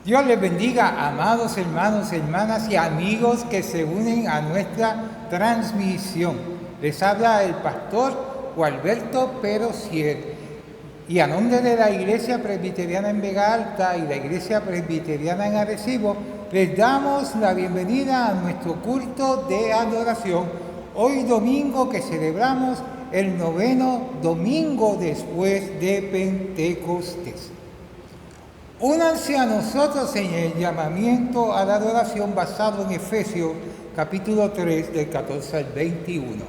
Dios les bendiga, amados hermanos, hermanas y amigos que se unen a nuestra transmisión. Les habla el pastor Gualberto Perocier. Y a nombre de la Iglesia Presbiteriana en Vega Alta y la Iglesia Presbiteriana en Arecibo, les damos la bienvenida a nuestro culto de adoración. Hoy domingo que celebramos el 9º domingo después de Pentecostés. Únanse a nosotros en el llamamiento a la adoración basado en Efesios capítulo 3 del 14 al 21.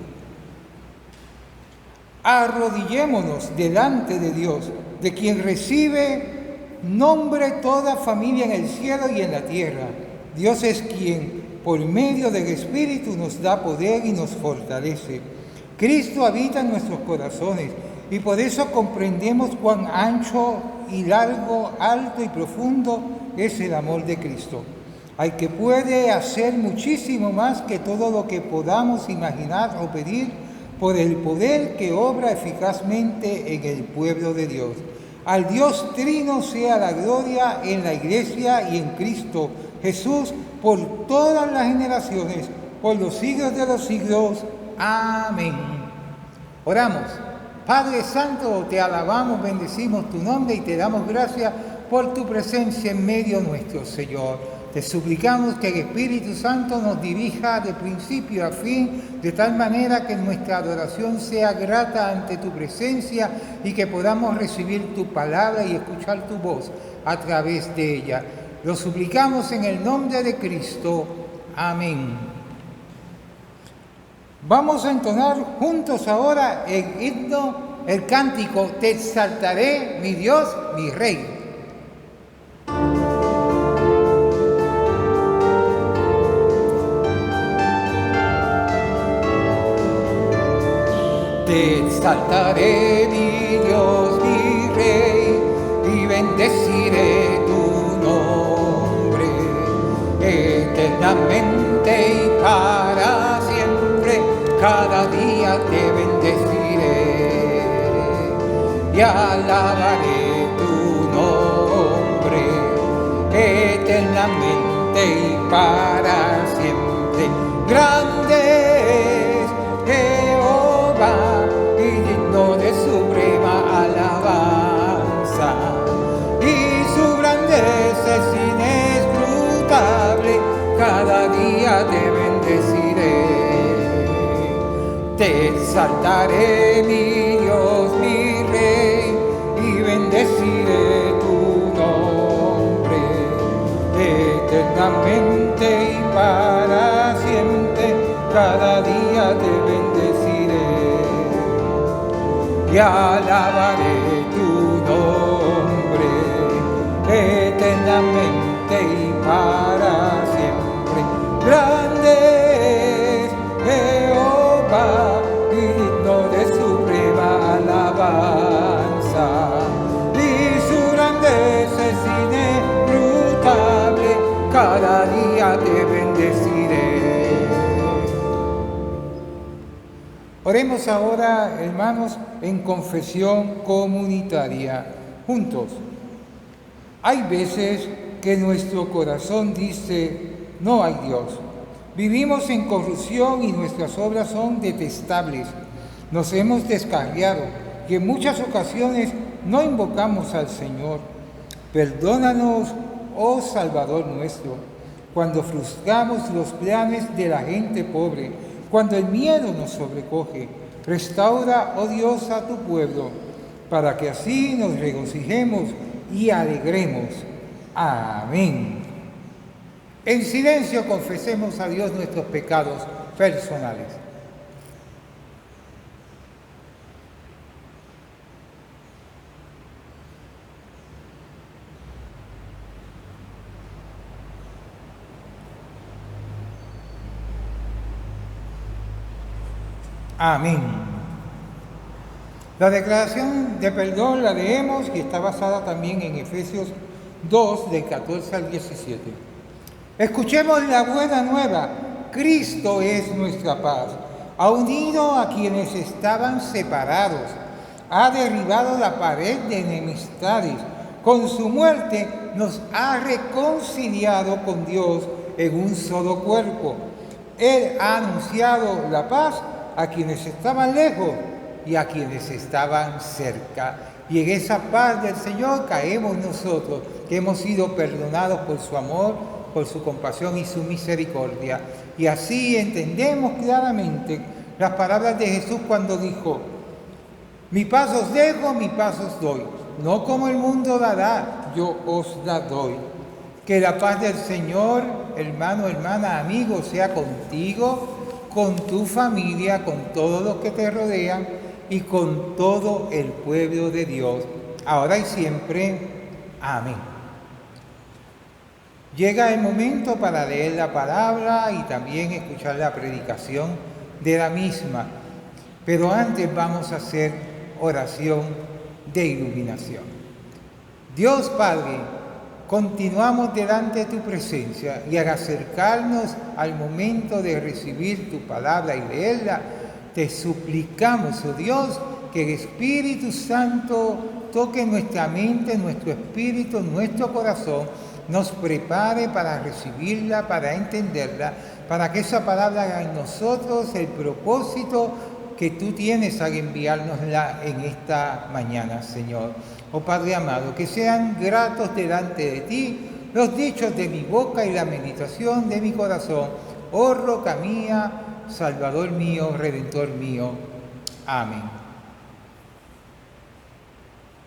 Arrodillémonos delante de Dios, de quien recibe nombre toda familia en el cielo y en la tierra. Dios es quien, por medio del Espíritu, nos da poder y nos fortalece. Cristo habita en nuestros corazones y por eso comprendemos cuán ancho y largo, alto y profundo es el amor de Cristo, al que puede hacer muchísimo más que todo lo que podamos imaginar o pedir por el poder que obra eficazmente en el pueblo de Dios. Al Dios Trino sea la gloria en la Iglesia y en Cristo Jesús por todas las generaciones, por los siglos de los siglos. Amén. Oramos. Padre Santo, te alabamos, bendecimos tu nombre y te damos gracias por tu presencia en medio nuestro, Señor. Te suplicamos que el Espíritu Santo nos dirija de principio a fin, de tal manera que nuestra adoración sea grata ante tu presencia y que podamos recibir tu palabra y escuchar tu voz a través de ella. Lo suplicamos en el nombre de Cristo. Amén. Vamos a entonar juntos ahora el himno, el cántico, Te exaltaré, mi Dios, mi Rey. Te exaltaré, mi Dios, mi Rey, y bendeciré tu nombre eternamente y para siempre. Cada día te bendeciré y alabaré tu nombre eternamente y para siempre. Grande es Jehová y digno de suprema alabanza, y su grandeza es inescrutable. Cada día te bendeciré. Te exaltaré, mi Dios, mi Rey, y bendeciré tu nombre eternamente y para siempre. Cada día te bendeciré y alabaré tu nombre eternamente y para siempre. Grande es Jehová y digno de suprema alabanza, y su grandeza es inescrutable. Cada día te bendeciré. Oremos ahora, hermanos, en confesión comunitaria, juntos. Hay veces que nuestro corazón dice, no hay Dios. Vivimos en corrupción y nuestras obras son detestables. Nos hemos descarriado y en muchas ocasiones no invocamos al Señor. Perdónanos, oh Salvador nuestro, cuando frustramos los planes de la gente pobre, cuando el miedo nos sobrecoge. Restaura, oh Dios, a tu pueblo, para que así nos regocijemos y alegremos. Amén. En silencio confesemos a Dios nuestros pecados personales. Amén. La declaración de perdón la leemos y está basada también en Efesios 2, del 14 al 17. Escuchemos la buena nueva. Cristo es nuestra paz. Ha unido a quienes estaban separados. Ha derribado la pared de enemistades. Con su muerte nos ha reconciliado con Dios en un solo cuerpo. Él ha anunciado la paz a quienes estaban lejos y a quienes estaban cerca. Y en esa paz del Señor caemos nosotros, que hemos sido perdonados por su amor, por su compasión y su misericordia. Y así entendemos claramente las palabras de Jesús cuando dijo: mi paz os dejo, mi paz os doy. No como el mundo la da, yo os la doy. Que la paz del Señor, hermano, hermana, amigo, sea contigo, con tu familia, con todos los que te rodean y con todo el pueblo de Dios, ahora y siempre. Amén. Llega el momento para leer la palabra y también escuchar la predicación de la misma. Pero antes vamos a hacer oración de iluminación. Dios Padre, continuamos delante de tu presencia y al acercarnos al momento de recibir tu palabra y leerla, te suplicamos, oh Dios, que el Espíritu Santo toque nuestra mente, nuestro espíritu, nuestro corazón, nos prepare para recibirla, para entenderla, para que esa palabra haga en nosotros el propósito que tú tienes al enviárnosla en esta mañana, Señor. Oh Padre amado, que sean gratos delante de ti los dichos de mi boca y la meditación de mi corazón. Oh roca mía, Salvador mío, Redentor mío. Amén.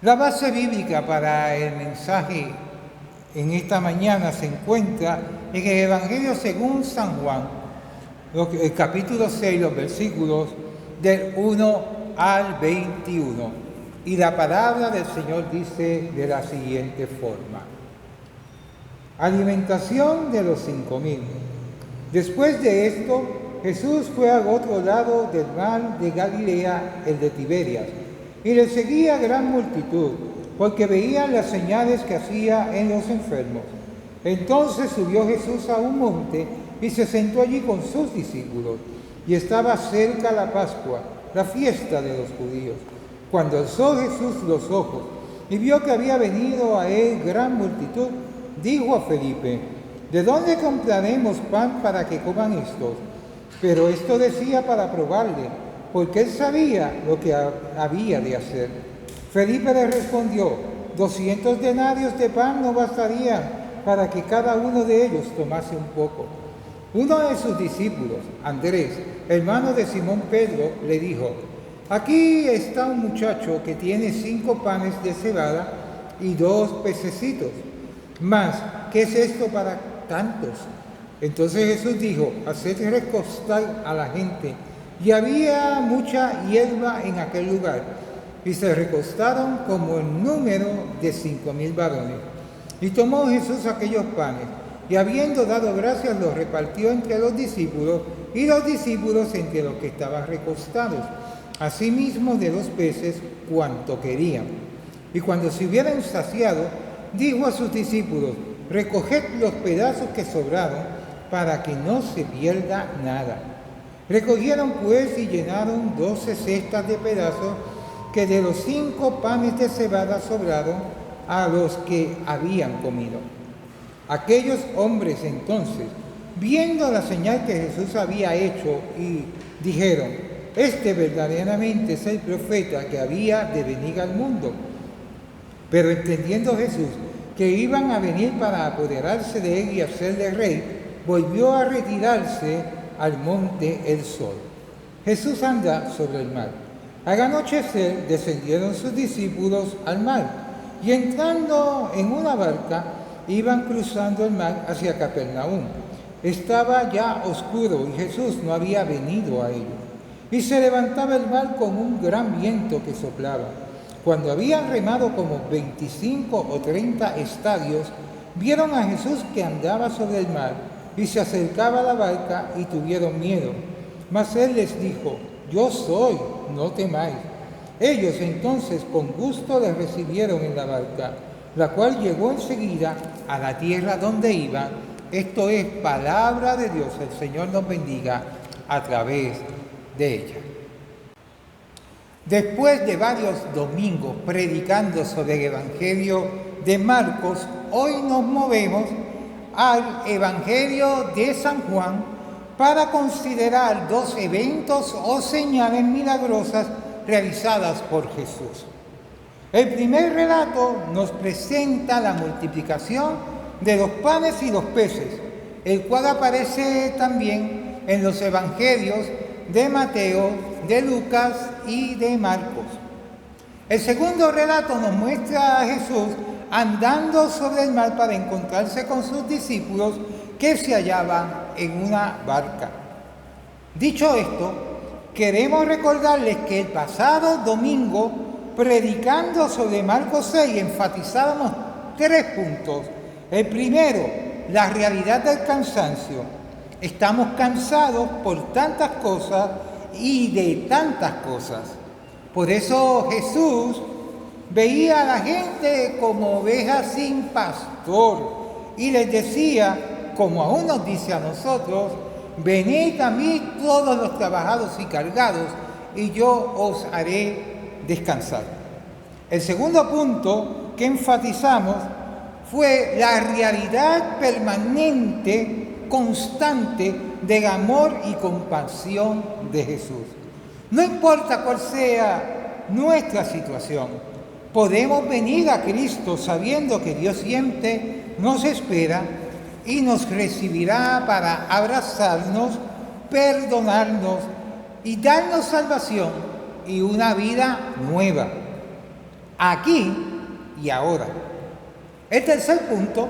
La base bíblica para el mensaje en esta mañana se encuentra en el Evangelio según San Juan, el capítulo 6, los versículos del 1 al 21. Y la palabra del Señor dice de la siguiente forma: alimentación de los 5,000. Después de esto, Jesús fue al otro lado del mar de Galilea, el de Tiberias, y le seguía gran multitud, porque veían las señales que hacía en los enfermos. Entonces subió Jesús a un monte y se sentó allí con sus discípulos. Y estaba cerca la Pascua, la fiesta de los judíos. Cuando alzó Jesús los ojos y vio que había venido a él gran multitud, dijo a Felipe: ¿de dónde compraremos pan para que coman estos? Pero esto decía para probarle, porque él sabía lo que había de hacer. Felipe le respondió: 200 denarios de pan no bastarían para que cada uno de ellos tomase un poco. Uno de sus discípulos, Andrés, hermano de Simón Pedro, le dijo: aquí está un muchacho que tiene 5 panes de cebada y 2 pececitos. Mas, ¿qué es esto para tantos? Entonces Jesús dijo: haced recostar a la gente. Y había mucha hierba en aquel lugar, y se recostaron como el número de 5,000 varones. Y tomó Jesús aquellos panes, y habiendo dado gracias, los repartió entre los discípulos, y los discípulos entre los que estaban recostados. Asimismo de los peces, cuanto querían. Y cuando se hubieran saciado, dijo a sus discípulos: recoged los pedazos que sobraron, para que no se pierda nada. Recogieron pues y llenaron 12 cestas de pedazos que de los 5 panes de cebada sobraron a los que habían comido. Aquellos hombres entonces, viendo la señal que Jesús había hecho, y dijeron: este verdaderamente es el profeta que había de venir al mundo. Pero entendiendo Jesús que iban a venir para apoderarse de él y hacerle rey, volvió a retirarse al monte el sol. Jesús anda sobre el mar. Al anochecer descendieron sus discípulos al mar, y entrando en una barca, iban cruzando el mar hacia Capernaum. Estaba ya oscuro y Jesús no había venido a ellos. Y se levantaba el mar con un gran viento que soplaba. Cuando habían remado como 25 o 30 estadios, vieron a Jesús que andaba sobre el mar y se acercaba a la barca, y tuvieron miedo. Mas él les dijo: yo soy, no temáis. Ellos entonces con gusto les recibieron en la barca, la cual llegó enseguida a la tierra donde iban. Esto es palabra de Dios. El Señor nos bendiga a través de ella. Después de varios domingos predicando sobre el Evangelio de Marcos, hoy nos movemos al Evangelio de San Juan para considerar dos eventos o señales milagrosas realizadas por Jesús. El primer relato nos presenta la multiplicación de los panes y los peces, el cual aparece también en los evangelios de Mateo, de Lucas y de Marcos. El segundo relato nos muestra a Jesús andando sobre el mar para encontrarse con sus discípulos que se hallaban en una barca. Dicho esto, queremos recordarles que el pasado domingo, predicando sobre Marcos 6, enfatizábamos 3 puntos. El primero, la realidad del cansancio. Estamos cansados por tantas cosas y de tantas cosas. Por eso Jesús veía a la gente como ovejas sin pastor y les decía, como aún nos dice a nosotros, venid a mí todos los trabajados y cargados y yo os haré descansar. El segundo punto que enfatizamos fue la realidad permanente, constante del amor y compasión de Jesús. No importa cuál sea nuestra situación, podemos venir a Cristo sabiendo que Dios siempre nos espera y nos recibirá para abrazarnos, perdonarnos y darnos salvación y una vida nueva, aquí y ahora. El tercer punto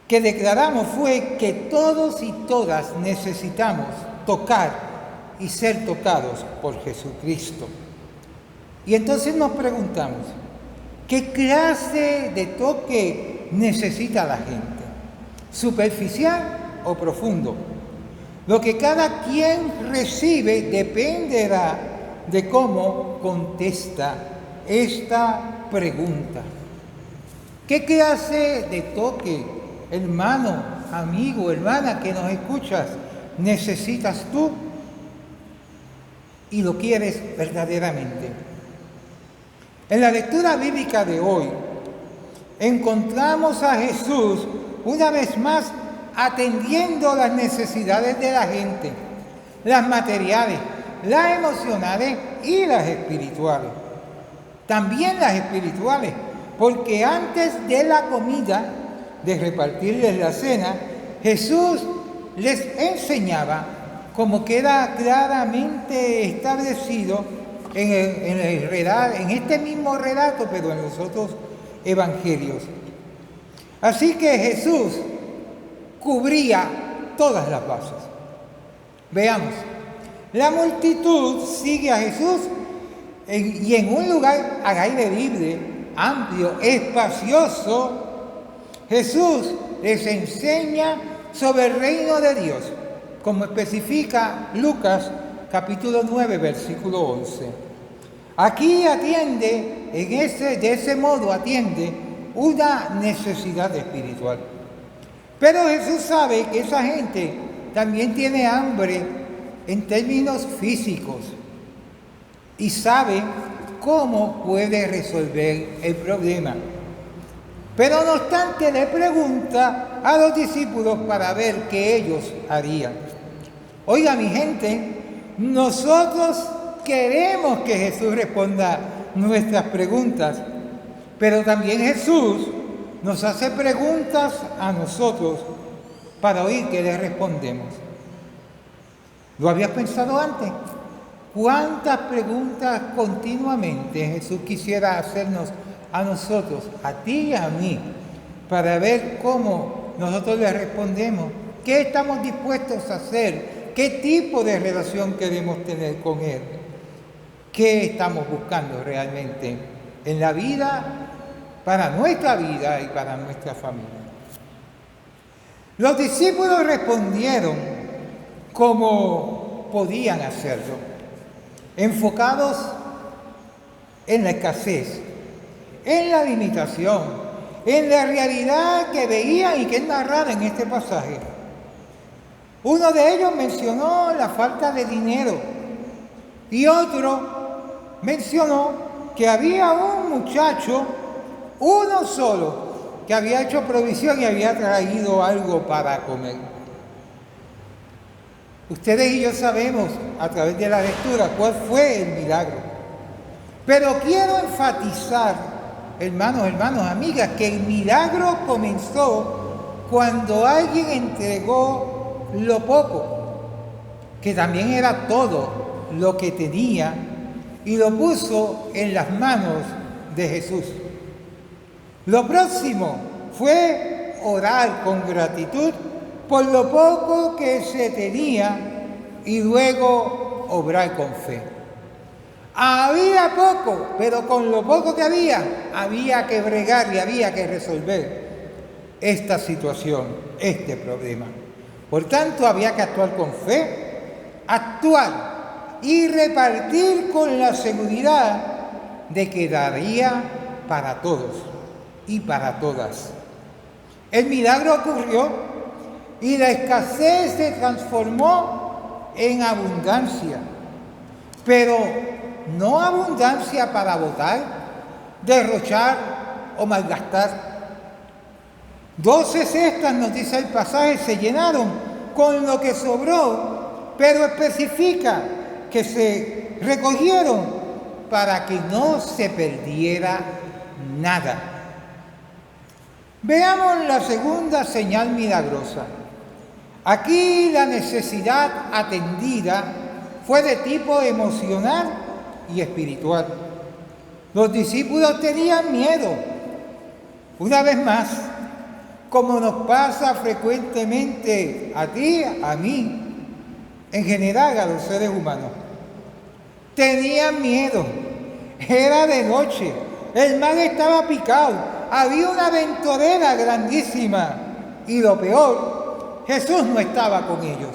que declaramos fue que todos y todas necesitamos tocar y ser tocados por Jesucristo. Y entonces nos preguntamos, ¿qué clase de toque necesita la gente? ¿Superficial o profundo? Lo que cada quien recibe dependerá de cómo contesta esta pregunta. ¿Qué clase de toque, hermano, amigo, hermana que nos escuchas, necesitas tú y lo quieres verdaderamente? En la lectura bíblica de hoy encontramos a Jesús una vez más atendiendo las necesidades de la gente, las materiales, las emocionales y las espirituales. También las espirituales, porque antes de la comida, de repartirles la cena, Jesús les enseñaba, como queda claramente establecido en este mismo relato, pero en los otros evangelios. Así que Jesús cubría todas las bases. Veamos, la multitud sigue a Jesús y en un lugar al aire libre, amplio, espacioso, Jesús les enseña sobre el reino de Dios, como especifica Lucas capítulo 9, versículo 11. Aquí atiende, de ese modo atiende una necesidad espiritual. Pero Jesús sabe que esa gente también tiene hambre en términos físicos y sabe cómo puede resolver el problema. Pero no obstante le pregunta a los discípulos para ver qué ellos harían. Oiga, mi gente, nosotros queremos que Jesús responda nuestras preguntas, pero también Jesús nos hace preguntas a nosotros para oír qué le respondemos. ¿Lo habías pensado antes? ¿Cuántas preguntas continuamente Jesús quisiera hacernos a nosotros, a ti y a mí, para ver cómo nosotros le respondemos? ¿Qué estamos dispuestos a hacer? ¿Qué tipo de relación queremos tener con Él? ¿Qué estamos buscando realmente en la vida, para nuestra vida y para nuestra familia? Los discípulos respondieron como podían hacerlo, enfocados en la escasez, en la limitación, en la realidad que veían y que es narrada en este pasaje. Uno de ellos mencionó la falta de dinero y otro mencionó que había un muchacho Uno solo que había hecho provisión y había traído algo para comer. Ustedes y yo sabemos a través de la lectura cuál fue el milagro. Pero quiero enfatizar, hermanos, amigas, que el milagro comenzó cuando alguien entregó lo poco, que también era todo lo que tenía, y lo puso en las manos de Jesús. Lo próximo fue orar con gratitud por lo poco que se tenía y luego obrar con fe. Había poco, pero con lo poco que había que bregar y había que resolver esta situación, este problema. Por tanto, había que actuar con fe, actuar y repartir con la seguridad de que daría para todos y para todas. El milagro ocurrió y la escasez se transformó en abundancia, pero no abundancia para botar, derrochar o malgastar. 12 cestas, nos dice el pasaje, se llenaron con lo que sobró, pero especifica que se recogieron para que no se perdiera nada. Veamos la segunda señal milagrosa. Aquí la necesidad atendida fue de tipo emocional y espiritual. Los discípulos tenían miedo. Una vez más, como nos pasa frecuentemente a ti, a mí, en general a los seres humanos. Tenían miedo. Era de noche. El mar estaba picado. Había una aventurera grandísima. Y lo peor, Jesús no estaba con ellos.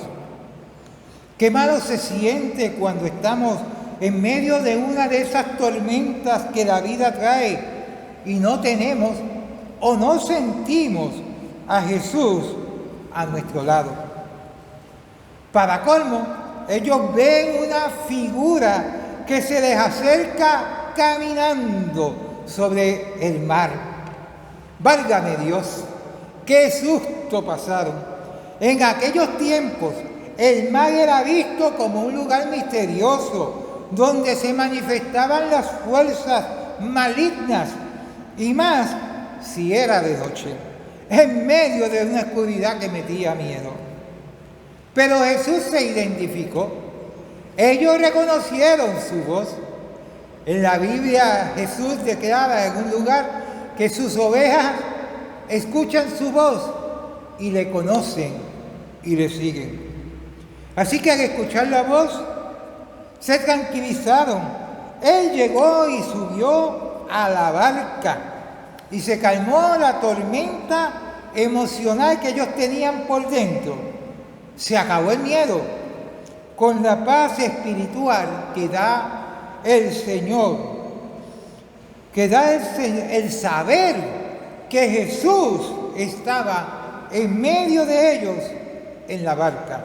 Qué malo se siente cuando estamos en medio de una de esas tormentas que la vida trae y no tenemos o no sentimos a Jesús a nuestro lado. Para colmo, ellos ven una figura que se les acerca caminando sobre el mar. Válgame Dios, qué susto pasaron. En aquellos tiempos, el mar era visto como un lugar misterioso, donde se manifestaban las fuerzas malignas, y más si era de noche, en medio de una oscuridad que metía miedo. Pero Jesús se identificó. Ellos reconocieron su voz. En la Biblia Jesús declara en un lugar que sus ovejas escuchan su voz y le conocen y le siguen. Así que al escuchar la voz, se tranquilizaron. Él llegó y subió a la barca y se calmó la tormenta emocional que ellos tenían por dentro. Se acabó el miedo con la paz espiritual que da el Señor, que da el saber que Jesús estaba en medio de ellos en la barca.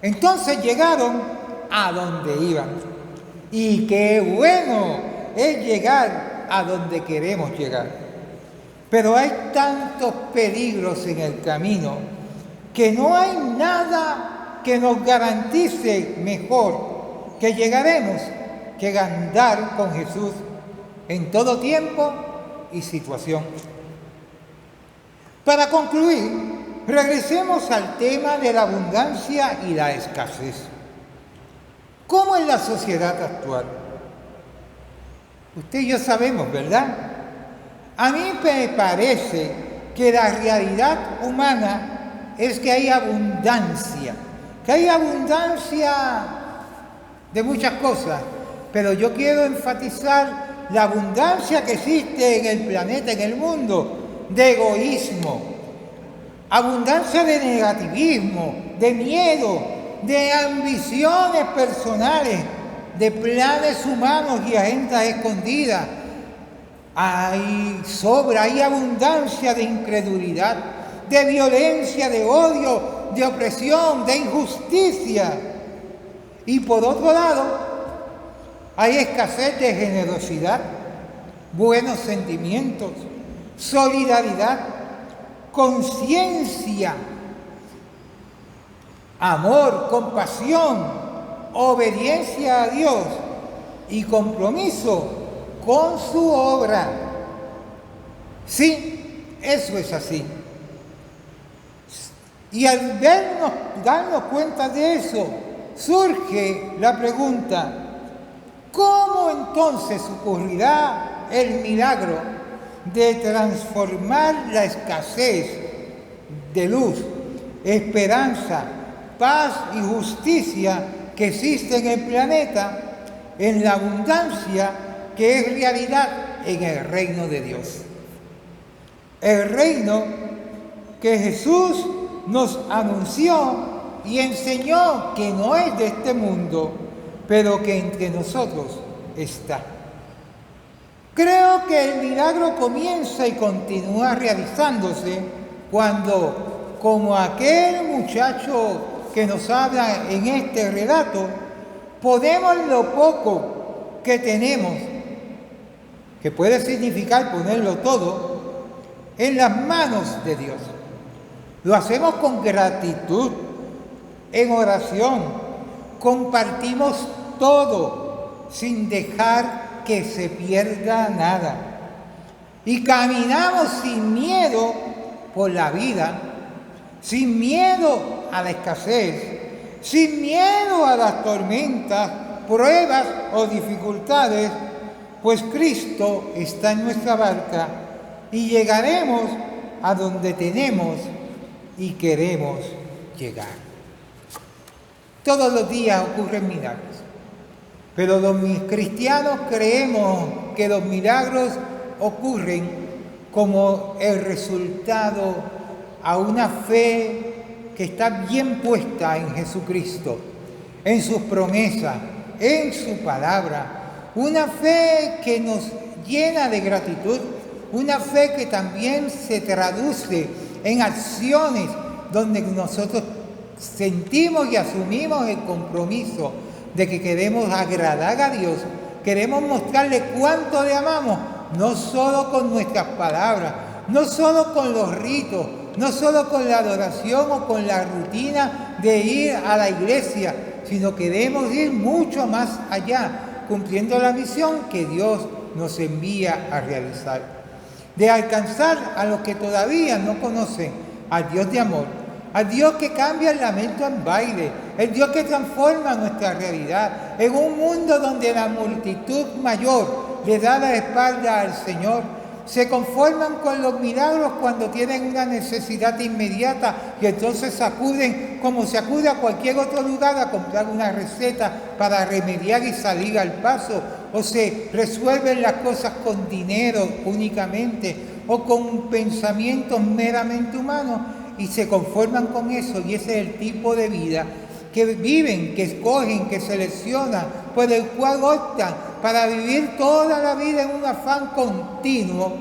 Entonces llegaron a donde iban. Y qué bueno es llegar a donde queremos llegar. Pero hay tantos peligros en el camino que no hay nada que nos garantice mejor que llegaremos que andar con Jesús en todo tiempo y situación. Para concluir, regresemos al tema de la abundancia y la escasez. ¿Cómo es la sociedad actual? Usted y yo sabemos, ¿verdad? A mí me parece que la realidad humana es que hay abundancia de muchas cosas, pero yo quiero enfatizar la abundancia que existe en el planeta, en el mundo, de egoísmo, abundancia de negativismo, de miedo, de ambiciones personales, de planes humanos y agendas escondidas. Hay abundancia de incredulidad, de violencia, de odio, de opresión, de injusticia. Y por otro lado, hay escasez de generosidad, buenos sentimientos, solidaridad, conciencia, amor, compasión, obediencia a Dios y compromiso con su obra. Sí, eso es así. Y al darnos cuenta de eso, surge la pregunta: ¿cómo entonces ocurrirá el milagro de transformar la escasez de luz, esperanza, paz y justicia que existe en el planeta en la abundancia que es realidad en el reino de Dios? El reino que Jesús nos anunció y enseñó que no es de este mundo, pero que entre nosotros está. Creo que el milagro comienza y continúa realizándose cuando, como aquel muchacho que nos habla en este relato, ponemos lo poco que tenemos, que puede significar ponerlo todo, en las manos de Dios. Lo hacemos con gratitud, en oración, compartimos todo sin dejar que se pierda nada. Y caminamos sin miedo por la vida, sin miedo a la escasez, sin miedo a las tormentas, pruebas o dificultades, pues Cristo está en nuestra barca y llegaremos a donde tenemos y queremos llegar. Todos los días ocurren milagros, pero los cristianos creemos que los milagros ocurren como el resultado a una fe que está bien puesta en Jesucristo, en sus promesas, en su palabra, una fe que nos llena de gratitud, una fe que también se traduce en acciones donde nosotros sentimos y asumimos el compromiso de que queremos agradar a Dios, queremos mostrarle cuánto le amamos, no solo con nuestras palabras, no solo con los ritos, no solo con la adoración o con la rutina de ir a la iglesia, sino queremos ir mucho más allá, cumpliendo la misión que Dios nos envía a realizar, de alcanzar a los que todavía no conocen al Dios de amor, al Dios que cambia el lamento en baile, el Dios que transforma nuestra realidad en un mundo donde la multitud mayor le da la espalda al Señor. Se conforman con los milagros cuando tienen una necesidad inmediata y entonces acuden como se acude a cualquier otro lugar a comprar una receta para remediar y salir al paso, o se resuelven las cosas con dinero únicamente o con pensamientos meramente humanos y se conforman con eso, y ese es el tipo de vida que viven, que escogen, que seleccionan, por el cual optan para vivir toda la vida en un afán continuo,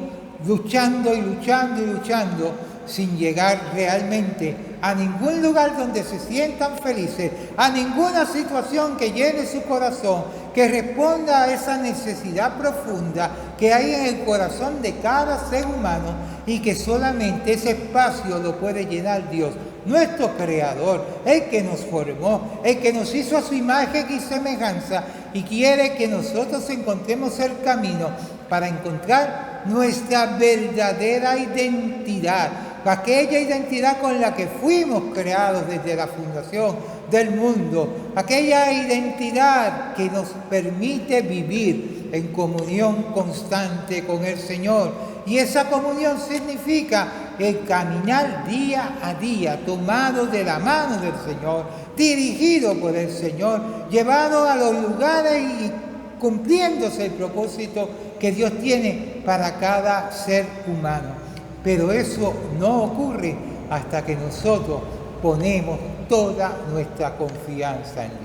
luchando y luchando y luchando, sin llegar realmente a ningún lugar donde se sientan felices, a ninguna situación que llene su corazón, que responda a esa necesidad profunda que hay en el corazón de cada ser humano y que solamente ese espacio lo puede llenar Dios, nuestro Creador, el que nos formó, el que nos hizo a su imagen y semejanza y quiere que nosotros encontremos el camino para encontrar nuestra verdadera identidad, aquella identidad con la que fuimos creados desde la fundación del mundo, aquella identidad que nos permite vivir en comunión constante con el Señor. Y esa comunión significa el caminar día a día, tomado de la mano del Señor, dirigido por el Señor, llevado a los lugares y cumpliéndose el propósito que Dios tiene para cada ser humano. Pero eso no ocurre hasta que nosotros ponemos toda nuestra confianza en Dios.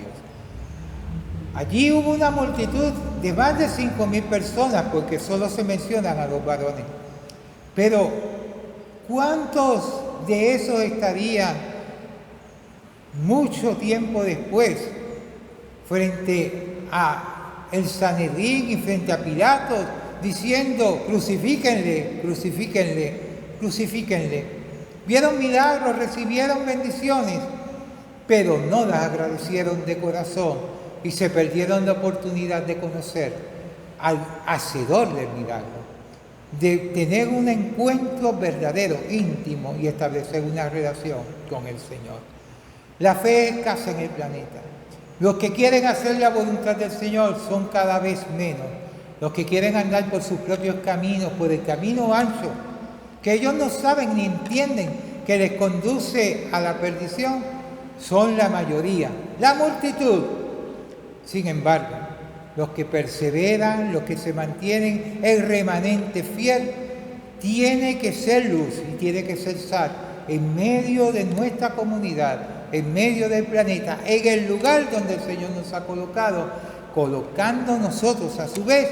Allí hubo una multitud de más de 5,000 personas, porque solo se mencionan a los varones. Pero, ¿cuántos de esos estarían mucho tiempo después frente a el Sanedrín y frente a Pilatos, diciendo: crucifíquenle, crucifíquenle, crucifíquenle. Vieron milagros, recibieron bendiciones, pero no las agradecieron de corazón y se perdieron la oportunidad de conocer al hacedor del milagro, de tener un encuentro verdadero, íntimo, y establecer una relación con el Señor. La fe es escasa en el planeta. Los que quieren hacer la voluntad del Señor son cada vez menos. Los que quieren andar por sus propios caminos, por el camino ancho, que ellos no saben ni entienden que les conduce a la perdición, son la mayoría, la multitud. Sin embargo, los que perseveran, los que se mantienen, el remanente fiel, tiene que ser luz y tiene que ser sal en medio de nuestra comunidad, en medio del planeta, en el lugar donde el Señor nos ha colocado, colocando nosotros a su vez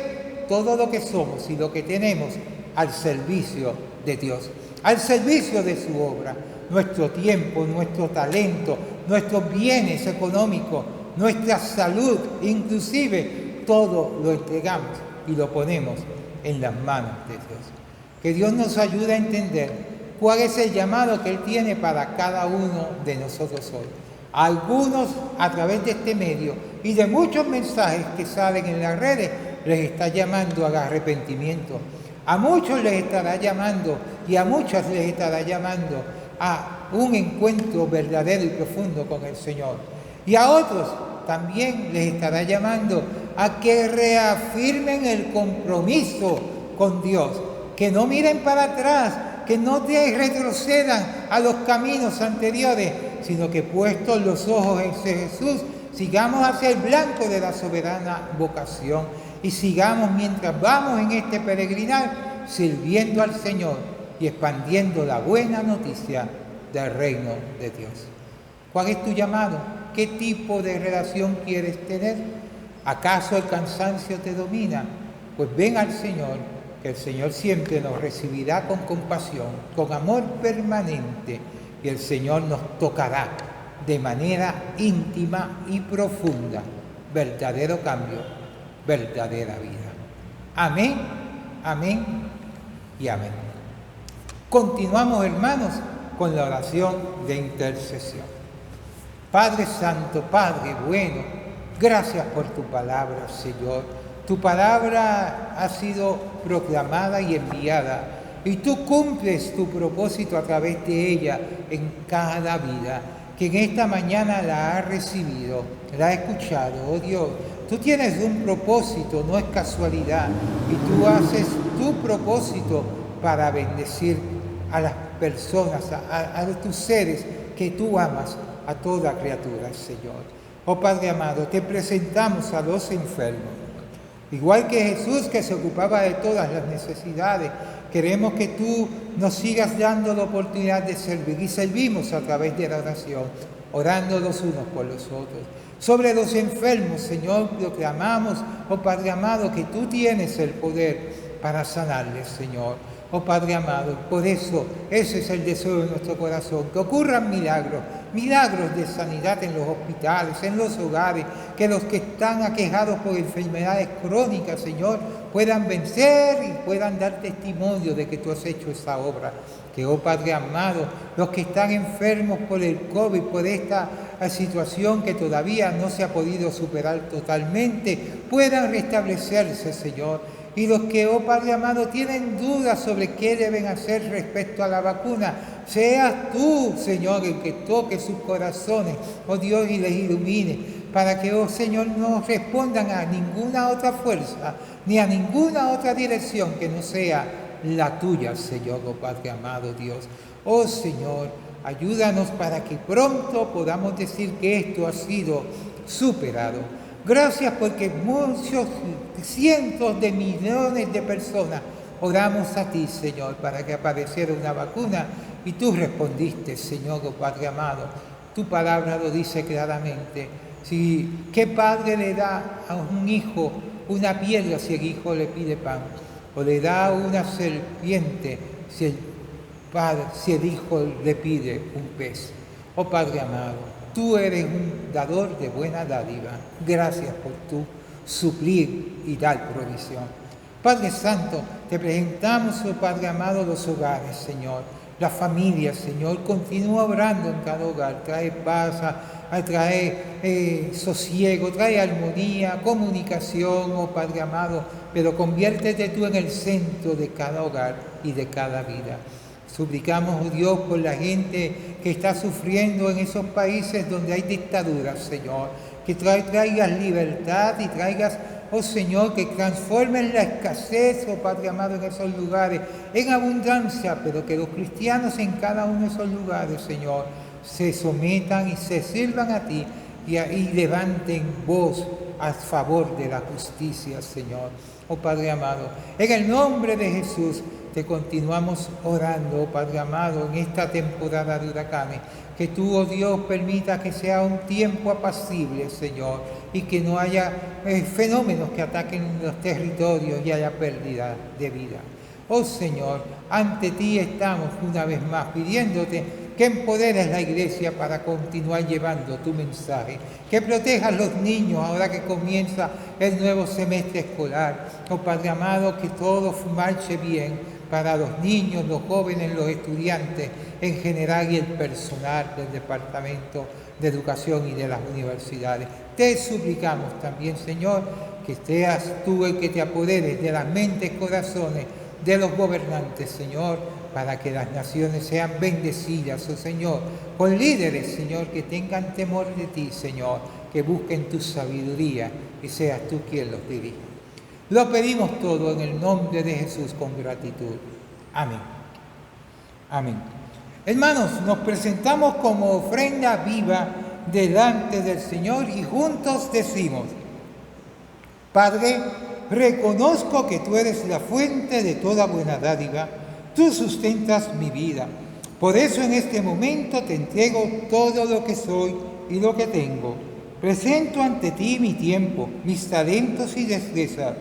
todo lo que somos y lo que tenemos al servicio de Dios, al servicio de su obra, nuestro tiempo, nuestro talento, nuestros bienes económicos, nuestra salud, inclusive todo lo entregamos y lo ponemos en las manos de Dios. Que Dios nos ayude a entender cuál es el llamado que Él tiene para cada uno de nosotros hoy. A algunos, a través de este medio y de muchos mensajes que salen en las redes, les está llamando al arrepentimiento. A muchos les estará llamando y a muchas les estará llamando a un encuentro verdadero y profundo con el Señor. Y a otros también les estará llamando a que reafirmen el compromiso con Dios, que no miren para atrás, que no retrocedan a los caminos anteriores, sino que puestos los ojos en Jesús, sigamos hacia el blanco de la soberana vocación y sigamos mientras vamos en este peregrinar sirviendo al Señor y expandiendo la buena noticia del reino de Dios. ¿Cuál es tu llamado? ¿Qué tipo de relación quieres tener? ¿Acaso el cansancio te domina? Pues ven al Señor, que el Señor siempre nos recibirá con compasión, con amor permanente, y el Señor nos tocará de manera íntima y profunda. Verdadero cambio, verdadera vida. Amén, amén y amén. Continuamos, hermanos, con la oración de intercesión. Padre Santo, Padre bueno, gracias por tu palabra, Señor. Tu palabra ha sido proclamada y enviada, y tú cumples tu propósito a través de ella en cada vida, que en esta mañana la ha recibido, la ha escuchado, oh Dios. Tú tienes un propósito, no es casualidad, y tú haces tu propósito para bendecir a las personas, a tus seres que tú amas, a toda criatura, Señor. Oh Padre amado, te presentamos a los enfermos. Igual que Jesús, que se ocupaba de todas las necesidades, queremos que tú nos sigas dando la oportunidad de servir, y servimos a través de la oración, orando los unos por los otros. Sobre los enfermos, Señor, proclamamos, oh Padre amado, que tú tienes el poder para sanarles, Señor. Oh Padre amado, por eso ese es el deseo de nuestro corazón, que ocurran milagros, milagros de sanidad en los hospitales, en los hogares, que los que están aquejados por enfermedades crónicas, Señor, puedan vencer y puedan dar testimonio de que tú has hecho esa obra. Que, oh Padre amado, los que están enfermos por el COVID, por esta situación que todavía no se ha podido superar totalmente, puedan restablecerse, Señor. Y los que, oh Padre amado, tienen dudas sobre qué deben hacer respecto a la vacuna, seas tú, Señor, el que toque sus corazones, oh Dios, y les ilumine, para que, oh Señor, no respondan a ninguna otra fuerza, ni a ninguna otra dirección que no sea la tuya, Señor, oh Padre amado Dios. Oh Señor, ayúdanos para que pronto podamos decir que esto ha sido superado. Gracias porque muchos, cientos de millones de personas oramos a ti, Señor, para que apareciera una vacuna, y tú respondiste, Señor, oh Padre amado. Tu palabra lo dice claramente. ¿Qué padre le da a un hijo una piedra si el hijo le pide pan? ¿O le da una serpiente si el hijo le pide un pez? Oh Padre amado, tú eres un dador de buena dádiva. Gracias por tu suplir y dar provisión. Padre Santo, te presentamos, oh Padre amado, los hogares, Señor. Las familias, Señor, continúa obrando en cada hogar. Trae paz, trae sosiego, trae armonía, comunicación, oh Padre amado, pero conviértete tú en el centro de cada hogar y de cada vida. Suplicamos, oh Dios, por la gente que está sufriendo en esos países donde hay dictaduras, Señor, que traigas libertad y traigas, oh Señor, que transformen la escasez, oh Padre amado, en esos lugares, en abundancia, pero que los cristianos en cada uno de esos lugares, Señor, se sometan y se sirvan a ti y levanten voz a favor de la justicia, Señor. Oh Padre amado, en el nombre de Jesús te continuamos orando, oh Padre amado, en esta temporada de huracanes, que tú, oh Dios, permita que sea un tiempo apacible, Señor, y que no haya fenómenos que ataquen los territorios y haya pérdida de vida. Oh Señor, ante ti estamos una vez más pidiéndote que empoderes la iglesia para continuar llevando tu mensaje, que protejas los niños ahora que comienza el nuevo semestre escolar. Oh Padre amado, que todo marche bien para los niños, los jóvenes, los estudiantes en general y el personal del Departamento de Educación y de las universidades. Te suplicamos también, Señor, que seas tú el que te apoderes de las mentes y corazones de los gobernantes, Señor, para que las naciones sean bendecidas, oh Señor, con líderes, Señor, que tengan temor de ti, Señor, que busquen tu sabiduría y seas tú quien los dirija. Lo pedimos todo en el nombre de Jesús con gratitud. Amén. Amén. Hermanos, nos presentamos como ofrenda viva delante del Señor y juntos decimos: Padre, reconozco que tú eres la fuente de toda buena dádiva, tú sustentas mi vida. Por eso en este momento te entrego todo lo que soy y lo que tengo. Presento ante ti mi tiempo, mis talentos y destrezas,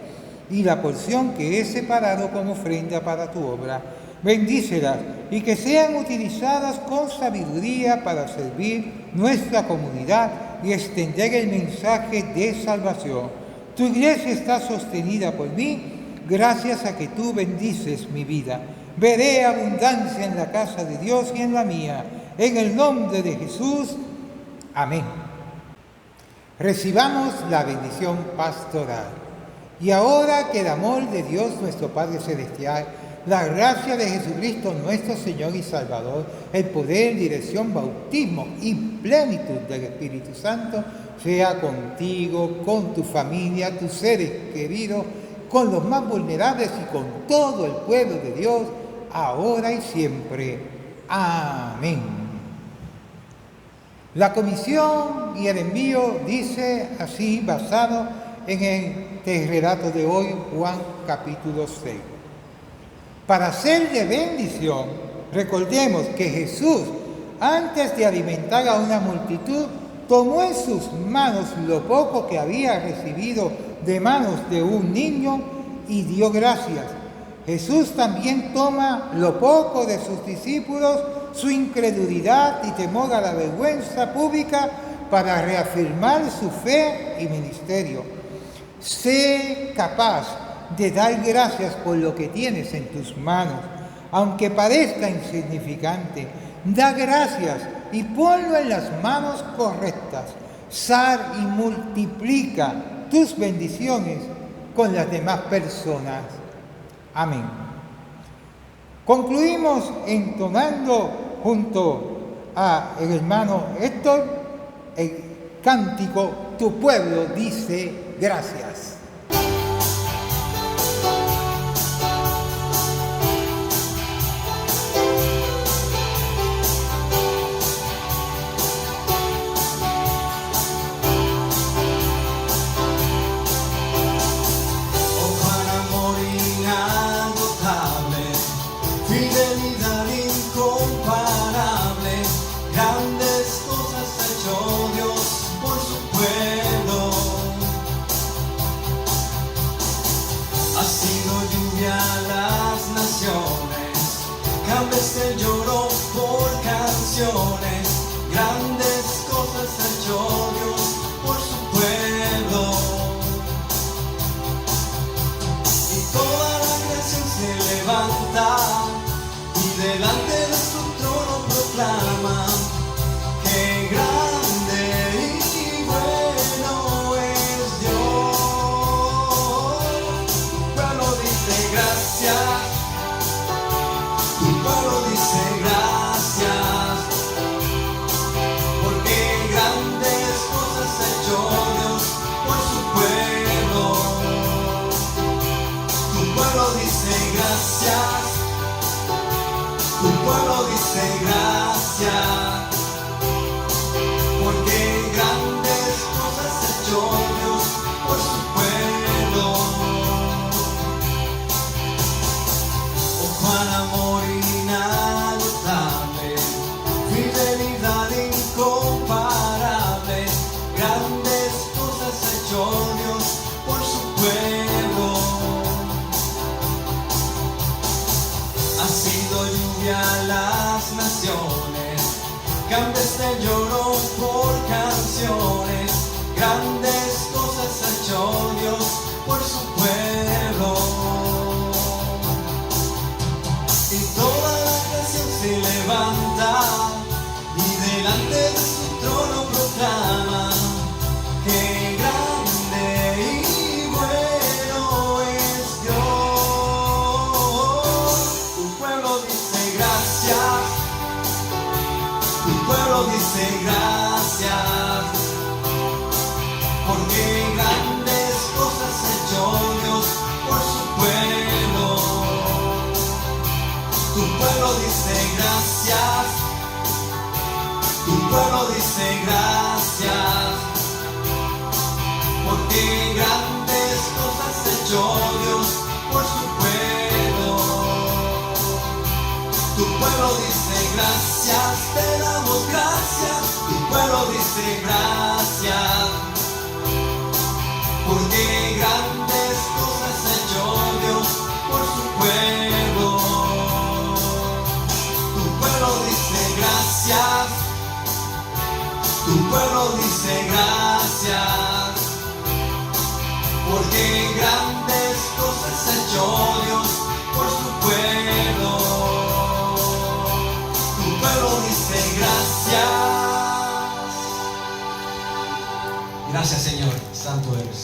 y la porción que he separado como ofrenda para tu obra. Bendícelas y que sean utilizadas con sabiduría para servir nuestra comunidad y extender el mensaje de salvación. Tu iglesia está sostenida por mí, gracias a que tú bendices mi vida. Veré abundancia en la casa de Dios y en la mía. En el nombre de Jesús. Amén. Recibamos la bendición pastoral. Y ahora que el amor de Dios nuestro Padre Celestial, la gracia de Jesucristo nuestro Señor y Salvador, el poder, dirección, bautismo y plenitud del Espíritu Santo, sea contigo, con tu familia, tus seres queridos, con los más vulnerables y con todo el pueblo de Dios, ahora y siempre. Amén. La comisión y el envío dice así, basado en el relato de hoy, Juan capítulo 6. Para ser de bendición, recordemos que Jesús, antes de alimentar a una multitud, tomó en sus manos lo poco que había recibido de manos de un niño y dio gracias. Jesús también toma lo poco de sus discípulos, su incredulidad y temor a la vergüenza pública para reafirmar su fe y ministerio. Sé capaz de dar gracias por lo que tienes en tus manos, aunque parezca insignificante. Da gracias y ponlo en las manos correctas. Sal y multiplica tus bendiciones con las demás personas. Amén. Concluimos entonando junto a el hermano Héctor el cántico Tu pueblo dice gracias. proclaman que grande y bueno es Dios. Tu pueblo dice gracias, tu pueblo dice gracias, porque grandes cosas ha hecho Dios por su pueblo. Tu pueblo dice gracias, tu pueblo dice gracias, porque grandes cosas ha hecho Dios por su pueblo. Oh, cuán amor inagotable, fidelidad incomparable, grandes cosas ha hecho Dios por su pueblo. Ha sido lluvia a las naciones, cambios de lloro por canciones, grandes cosas ha hecho Dios por su pueblo. Y toda la creación se levanta y delante de su trono proclama que grande y bueno es Dios. Tu pueblo dice gracias, tu pueblo dice gracias, porque grandes cosas ha hecho Dios por su pueblo. Tu pueblo dice gracias, tu pueblo dice gracias, porque grandes cosas ha hecho Dios por su pueblo. Tu pueblo dice gracias, te damos gracias, tu pueblo dice gracias, porque grandes cosas ha hecho Dios por su pueblo. Tu pueblo dice gracias, tu pueblo dice gracias, porque grandes cosas ha hecho Dios por su pueblo. Tu pueblo dice gracias. Gracias, Señor, santo eres.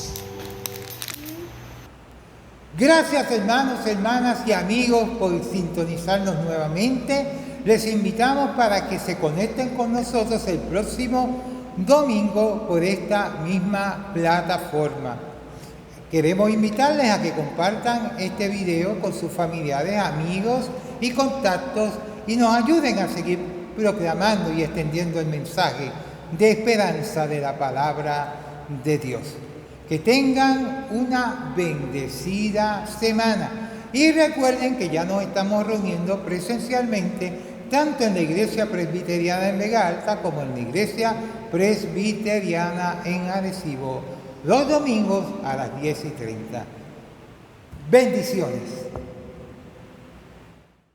Gracias, hermanos, hermanas y amigos, por sintonizarnos nuevamente. Les invitamos para que se conecten con nosotros el próximo domingo por esta misma plataforma. Queremos invitarles a que compartan este video con sus familiares, amigos y contactos y nos ayuden a seguir proclamando y extendiendo el mensaje de esperanza de la palabra de Dios. Que tengan una bendecida semana y recuerden que ya nos estamos reuniendo presencialmente tanto en la Iglesia Presbiteriana en Vega Alta como en la Iglesia Presbiteriana en Arecibo los domingos a las 10:30. Bendiciones.